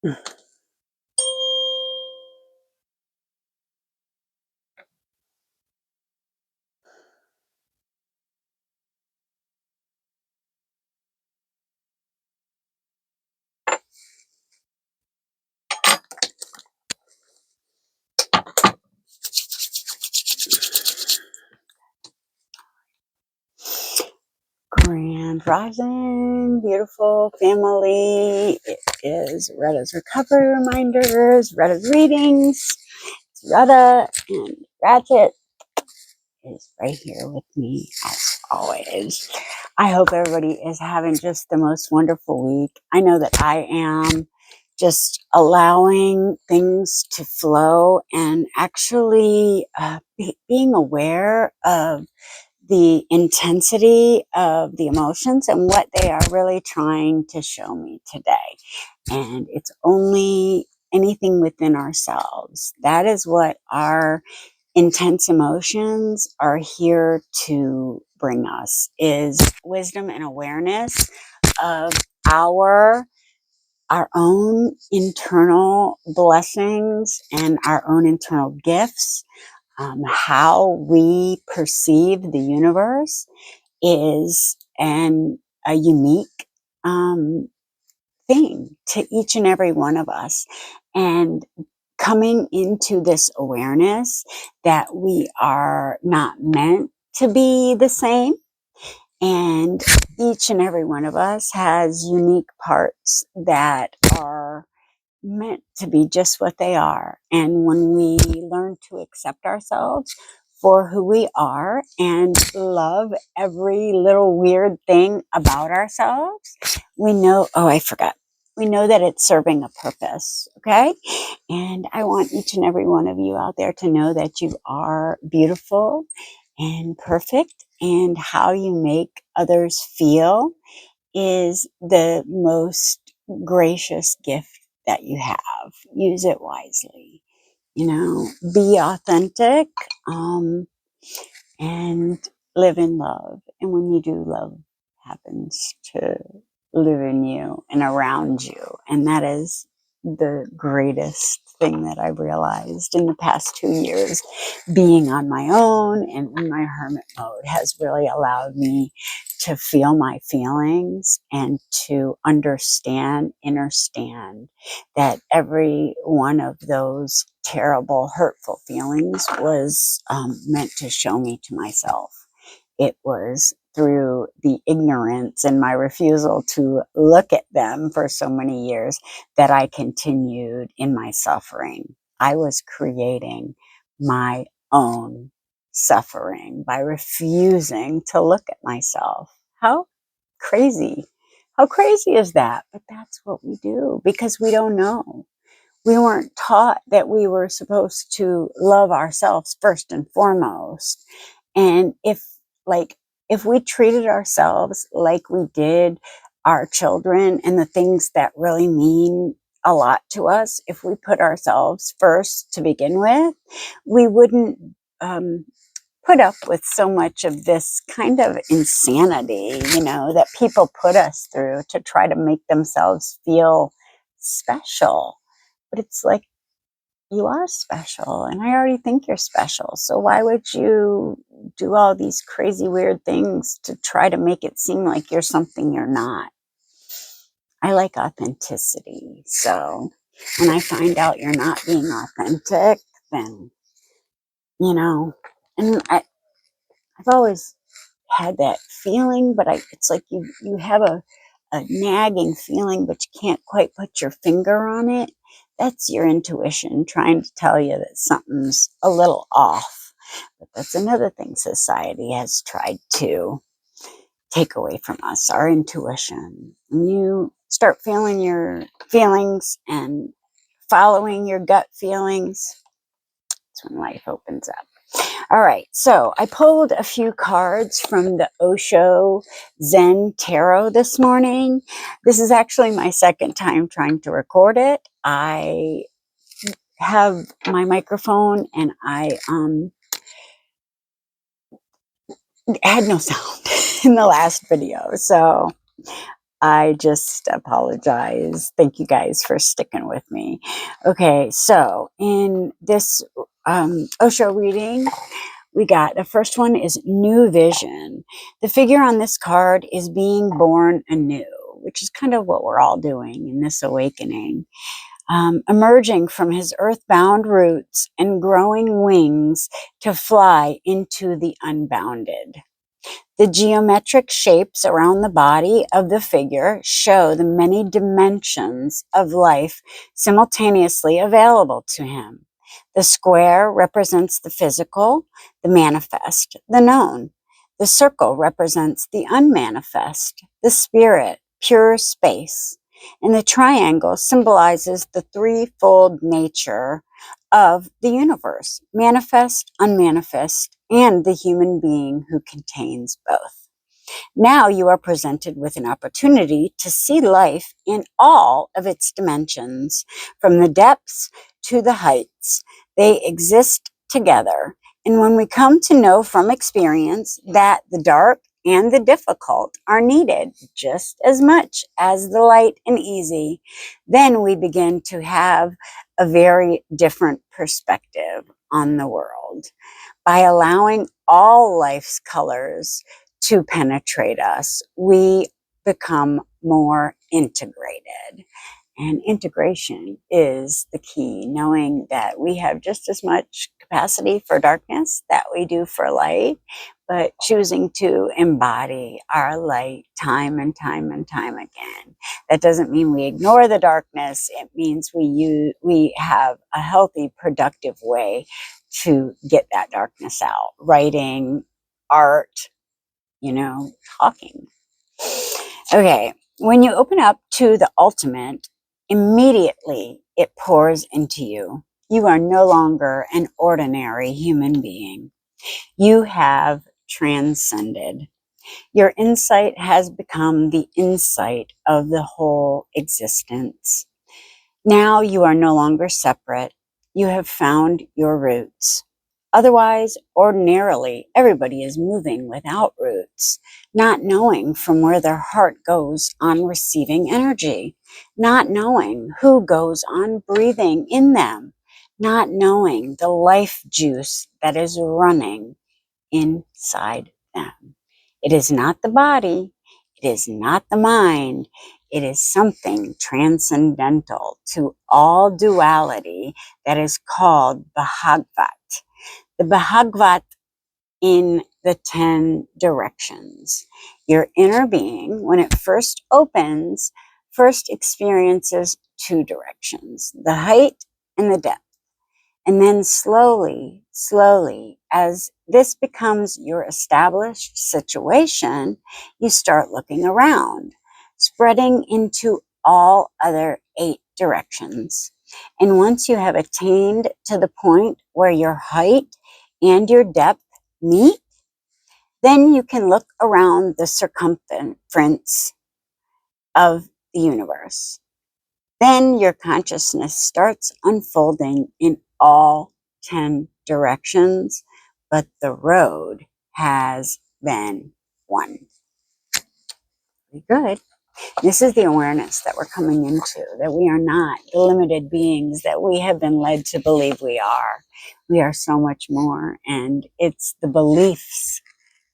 Grand Rising, beautiful family. It is Retta's Recovery Reminders, Retta's Readings. It's Retta, and Ratchet is right here with me as always. I hope everybody is having just the most wonderful week. I know that I am, just allowing things to flow and actually being aware of the intensity of the emotions and what they are really trying to show me today. And it's only anything within ourselves. That is what our intense emotions are here to bring us, is wisdom and awareness of our own internal blessings and our own internal gifts. How we perceive the universe is a unique thing to each and every one of us. And coming into this awareness that we are not meant to be the same, and each and every one of us has unique parts that are meant to be just what they are. And when we learn to accept ourselves for who we are and love every little weird thing about ourselves, we know, we know that it's serving a purpose. Okay. And I want each and every one of you out there to know that you are beautiful and perfect, and how you make others feel is the most gracious gift that you have. Use it wisely. Be authentic, and live in love. And when you do, love happens to live in you and around you. And that is the greatest thing that I've realized in the past 2 years. Being on my own and in my hermit mode has really allowed me to feel my feelings and to understand that every one of those terrible, hurtful feelings was meant to show me to myself. It was through the ignorance and my refusal to look at them for so many years that I continued in my suffering. I was creating my own suffering by refusing to look at myself. How crazy. How crazy is that? But that's what we do because we don't know. We weren't taught that we were supposed to love ourselves first and foremost. And if we treated ourselves like we did our children and the things that really mean a lot to us, if we put ourselves first to begin with, we wouldn't put up with so much of this kind of insanity, that people put us through to try to make themselves feel special. But it's like, you are special, and I already think you're special. So why would you do all these crazy, weird things to try to make it seem like you're something you're not? I like authenticity. So when I find out you're not being authentic, then, and I've always had that feeling, but it's like you have a nagging feeling, but you can't quite put your finger on it. That's your intuition trying to tell you that something's a little off. But that's another thing society has tried to take away from us, our intuition. When you start feeling your feelings and following your gut feelings, that's when life opens up. All right, so I pulled a few cards from the Osho Zen Tarot this morning. This is actually my second time trying to record it. I have my microphone and I had no sound in the last video. So I just apologize. Thank you guys for sticking with me. Okay, so in this Osho reading, we got the first one is new vision. The figure on this card is being born anew, which is kind of what we're all doing in this awakening. Emerging from his earthbound roots and growing wings to fly into the unbounded. The geometric shapes around the body of the figure show the many dimensions of life simultaneously available to him. The square represents the physical, the manifest, the known. The circle represents the unmanifest, the spirit, pure space. And the triangle symbolizes the threefold nature of the universe, manifest, unmanifest, and the human being who contains both. Now you are presented with an opportunity to see life in all of its dimensions, from the depths to the heights. They exist together. And when we come to know from experience that the dark and the difficult are needed just as much as the light and easy, then we begin to have a very different perspective on the world. By allowing all life's colors to penetrate us, we become more integrated. And integration is the key, knowing that we have just as much capacity for darkness that we do for light, but choosing to embody our light time and time and time again. That doesn't mean we ignore the darkness. It means we have a healthy, productive way to get that darkness out. Writing, art, talking. Okay, when you open up to the ultimate, immediately it pours into you. You are no longer an ordinary human being. You have transcended. Your insight has become the insight of the whole existence. Now you are no longer separate. You have found your roots. Otherwise, ordinarily, everybody is moving without roots, not knowing from where their heart goes on receiving energy, not knowing who goes on breathing in them, not knowing the life juice that is running inside them. It is not the body. It is not the mind. It is something transcendental to all duality that is called Bhagavad. The Bhagavad in the 10 directions. Your inner being, when it first opens, first experiences 2 directions, the height and the depth. And then slowly, as this becomes your established situation, you start looking around, spreading into all other 8 directions. And once you have attained to the point where your height and your depth meet, then you can look around the circumference of the universe. Then your consciousness starts unfolding in all 10 directions, but the road has been won. Very good. This is the awareness that we're coming into, that we are not the limited beings that we have been led to believe we are. We are so much more, and it's the beliefs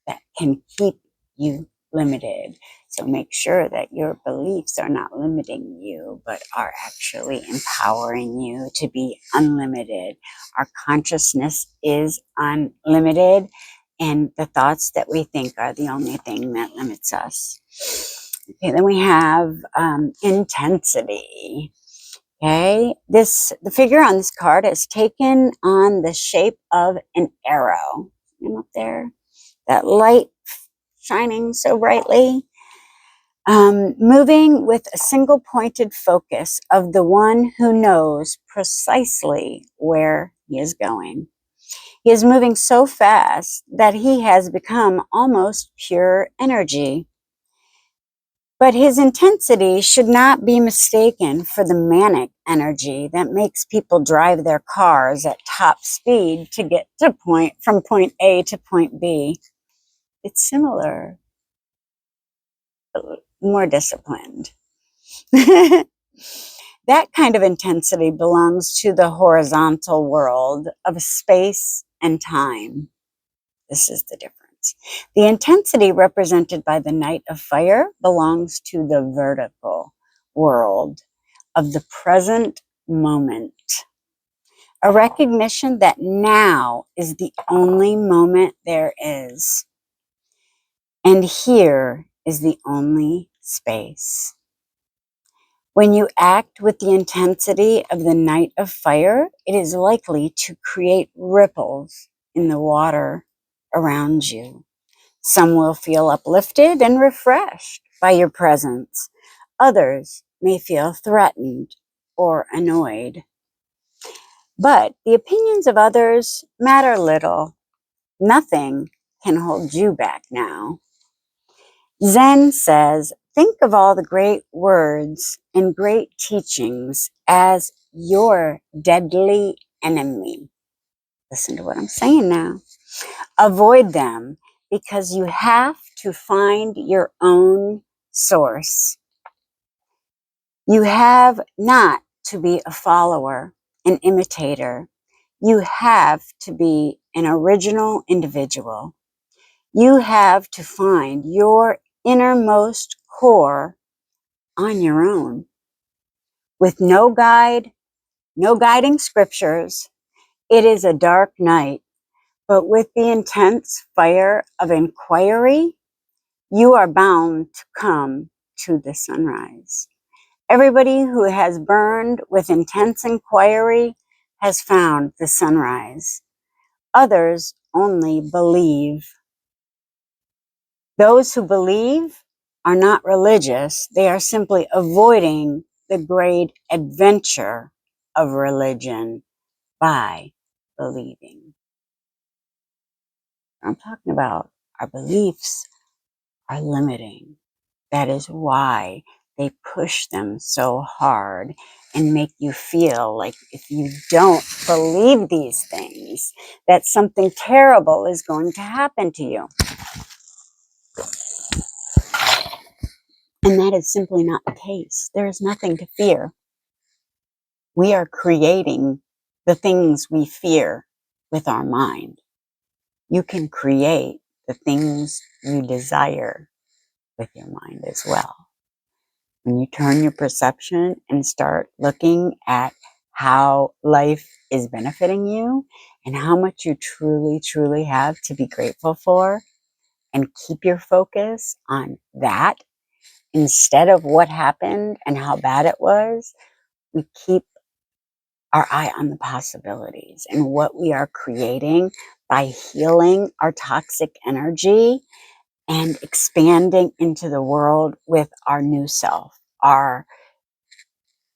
that can keep you limited. So make sure that your beliefs are not limiting you, but are actually empowering you to be unlimited. Our consciousness is unlimited, and the thoughts that we think are the only thing that limits us. Okay, then we have intensity. Okay, the figure on this card is taken on the shape of an arrow. And up there, that light shining so brightly, moving with a single pointed focus of the one who knows precisely where he is going. He is moving so fast that he has become almost pure energy. But his intensity should not be mistaken for the manic energy that makes people drive their cars at top speed to get from point A to point B. It's similar. more disciplined. That kind of intensity belongs to the horizontal world of space and time. This is the difference. The intensity represented by the night of fire belongs to the vertical world of the present moment. A recognition that now is the only moment there is. And here is the only space. When you act with the intensity of the night of fire, it is likely to create ripples in the water around you. Some will feel uplifted and refreshed by your presence. Others may feel threatened or annoyed. But the opinions of others matter little. Nothing can hold you back now. Zen says, think of all the great words and great teachings as your deadly enemy. Listen to what I'm saying now. Avoid them because you have to find your own source. You have not to be a follower, an imitator. You have to be an original individual. You have to find your innermost core on your own. With no guide, no guiding scriptures, it is a dark night, but with the intense fire of inquiry, you are bound to come to the sunrise. Everybody who has burned with intense inquiry has found the sunrise. Others only believe. Those who believe are not religious. They are simply avoiding the great adventure of religion by believing. I'm talking about our beliefs are limiting. That is why they push them so hard and make you feel like if you don't believe these things, that something terrible is going to happen to you. And that is simply not the case. There is nothing to fear. We are creating the things we fear with our mind. You can create the things you desire with your mind as well. When you turn your perception and start looking at how life is benefiting you and how much you truly, truly have to be grateful for, and keep your focus on that instead of what happened and how bad it was, we keep our eye on the possibilities and what we are creating by healing our toxic energy and expanding into the world with our new self, our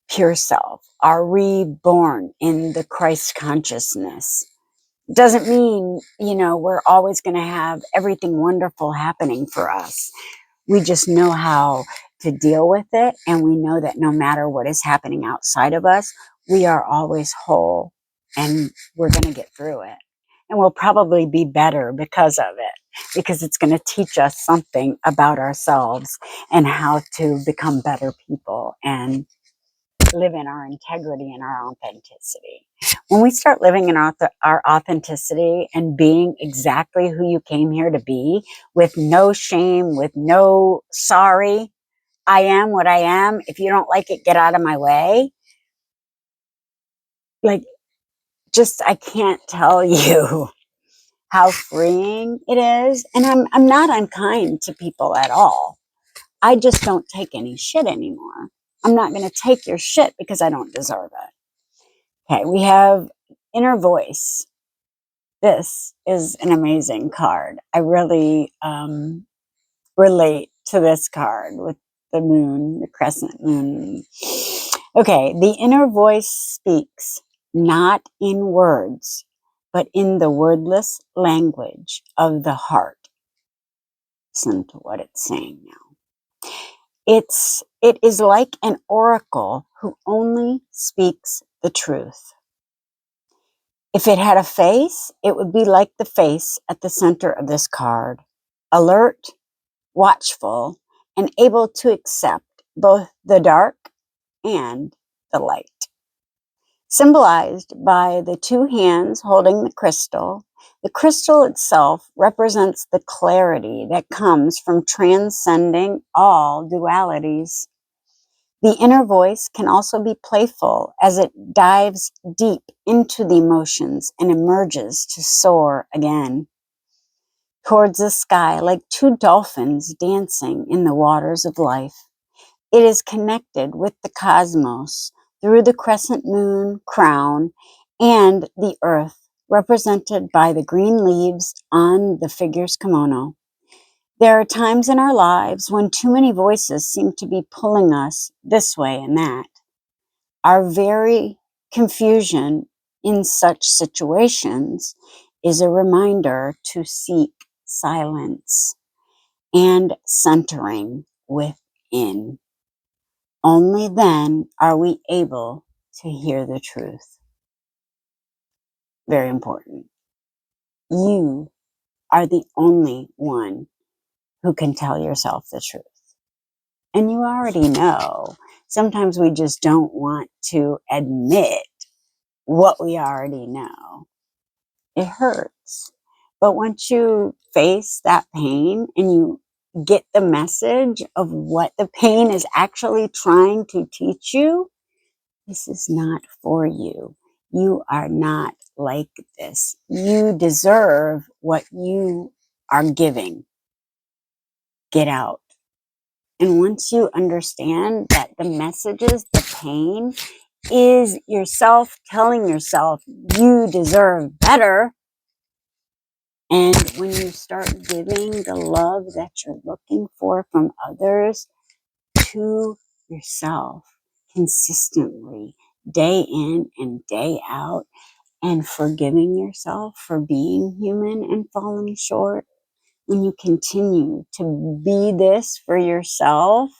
pure self, are reborn in the Christ consciousness. Doesn't mean, we're always going to have everything wonderful happening for us. We just know how to deal with it. And we know that no matter what is happening outside of us, we are always whole and we're going to get through it. And we'll probably be better because of it, because it's going to teach us something about ourselves and how to become better people and live in our integrity and our authenticity. When we start living in our authenticity and being exactly who you came here to be, with no shame, with no sorry, I am what I am. If you don't like it, get out of my way. I can't tell you how freeing it is. And I'm not unkind to people at all. I just don't take any shit anymore. I'm not going to take your shit because I don't deserve it. Okay, we have inner voice. This is an amazing card. I really relate to this card with the moon, the crescent moon. Okay, the inner voice speaks not in words, but in the wordless language of the heart. Listen to what it's saying now. It is like an oracle who only speaks the truth. If it had a face, it would be like the face at the center of this card. Alert, watchful, and able to accept both the dark and the light. Symbolized by the two hands holding the crystal itself represents the clarity that comes from transcending all dualities. The inner voice can also be playful as it dives deep into the emotions and emerges to soar again towards the sky like two dolphins dancing in the waters of life. It is connected with the cosmos through the crescent moon crown and the earth, represented by the green leaves on the figure's kimono. There are times in our lives when too many voices seem to be pulling us this way and that. Our very confusion in such situations is a reminder to seek silence and centering within. Only then are we able to hear the truth. Very important. You are the only one who can tell yourself the truth. And you already know. Sometimes we just don't want to admit what we already know. It hurts. But once you face that pain and you get the message of what the pain is actually trying to teach you, this is not for you. You are not like this. You deserve what you are giving. Get out. And once you understand that the messages, the pain, is yourself telling yourself you deserve better. And when you start giving the love that you're looking for from others to yourself consistently, day in and day out, and forgiving yourself for being human and falling short, when you continue to be this for yourself,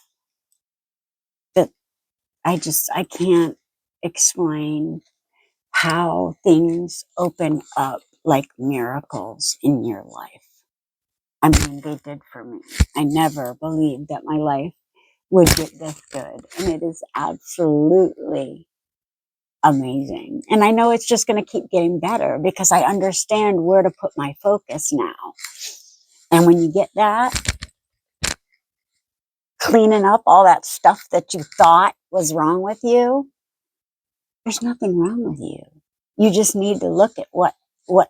that I can't explain how things open up like miracles in your life. I mean, they did for me. I never believed that my life would get this good, and it is absolutely amazing. And I know it's just going to keep getting better because I understand where to put my focus now. And when you get that, cleaning up all that stuff that you thought was wrong with you, there's nothing wrong with you. You just need to look at what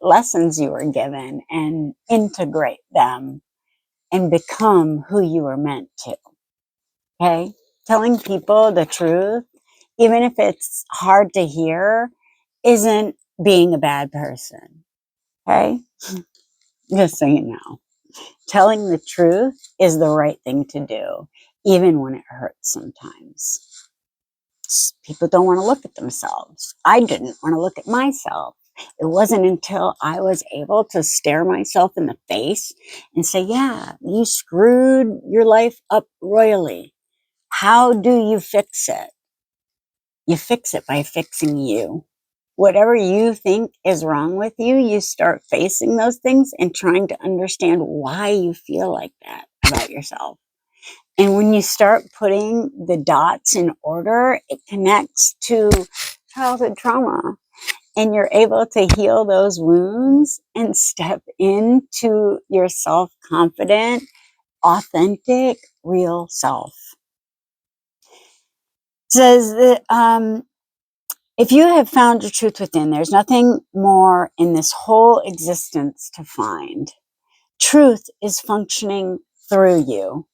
lessons you were given and integrate them and become who you were meant to. Okay? Telling people the truth, even if it's hard to hear, isn't being a bad person. Okay? Just so you know. Telling the truth is the right thing to do, even when it hurts sometimes. People don't want to look at themselves. I didn't want to look at myself. It wasn't until I was able to stare myself in the face and say, yeah, you screwed your life up royally. How do you fix it? You fix it by fixing you. Whatever you think is wrong with you, you start facing those things and trying to understand why you feel like that about yourself. And when you start putting the dots in order, it connects to childhood trauma. And you're able to heal those wounds and step into your self-confident, authentic, real self. It says that if you have found your truth within, there's nothing more in this whole existence to find. Truth is functioning through you.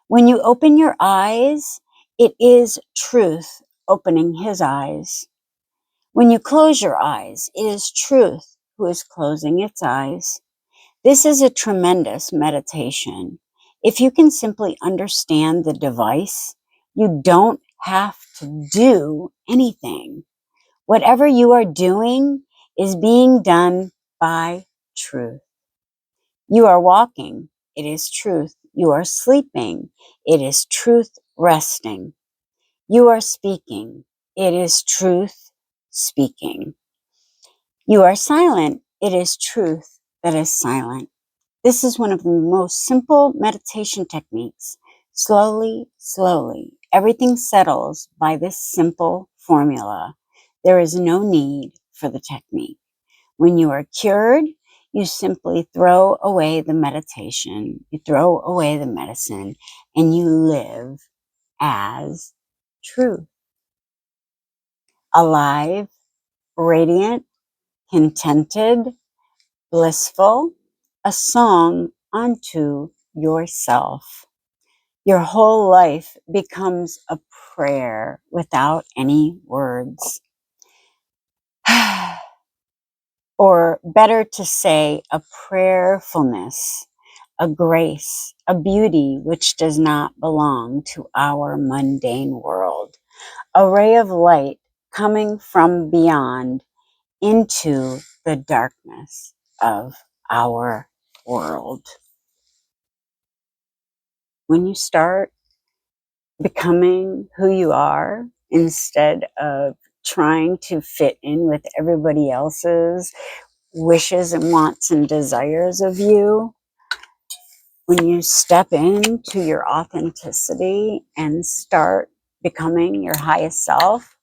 When you open your eyes, it is truth opening his eyes. When you close your eyes, it is truth who is closing its eyes. This is a tremendous meditation. If you can simply understand the device, you don't have to do anything. Whatever you are doing is being done by truth. You are walking, it is truth. You are sleeping, it is truth resting. You are speaking, it is truth speaking. You are silent, it is truth that is silent. This is one of the most simple meditation techniques, Slowly, slowly, everything settles by this simple formula. There is no need for the technique. When you are cured, you simply throw away the meditation, you throw away the medicine, and you live as truth. Alive, radiant, contented, blissful, a song unto yourself. Your whole life becomes a prayer without any words. Or better to say, a prayerfulness, a grace, a beauty which does not belong to our mundane world. A ray of light coming from beyond into the darkness of our world. When you start becoming who you are instead of trying to fit in with everybody else's wishes and wants and desires of you, when you step into your authenticity and start becoming your highest self,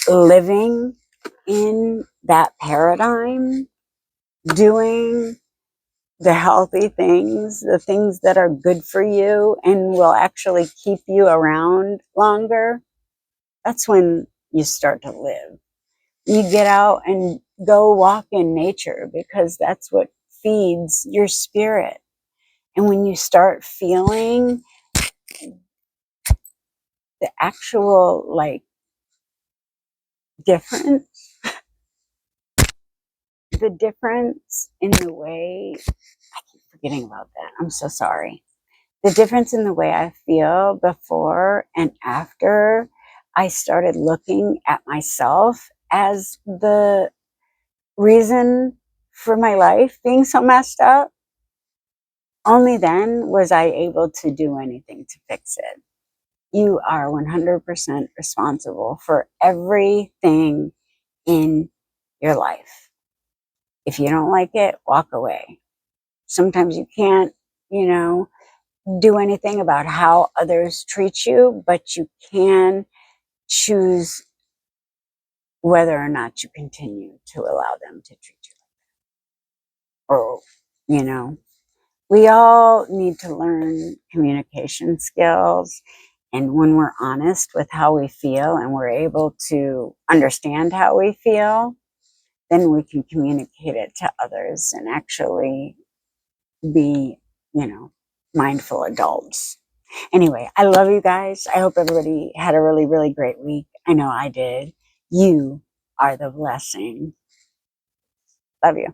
living in that paradigm, doing the healthy things, the things that are good for you and will actually keep you around longer, that's when you start to live. You get out and go walk in nature because that's what feeds your spirit. And when you start feeling the actual difference, the difference in the way, I keep forgetting about that. I'm so sorry. The difference in the way I feel before and after I started looking at myself as the reason for my life being so messed up, only then was I able to do anything to fix it. You are 100% responsible for everything in your life. If you don't like it, walk away. Sometimes you can't, do anything about how others treat you, but you can choose whether or not you continue to allow them to treat you. Or, we all need to learn communication skills. And when we're honest with how we feel and we're able to understand how we feel, then we can communicate it to others and actually be, mindful adults. Anyway, I love you guys. I hope everybody had a really, really great week. I know I did. You are the blessing. Love you.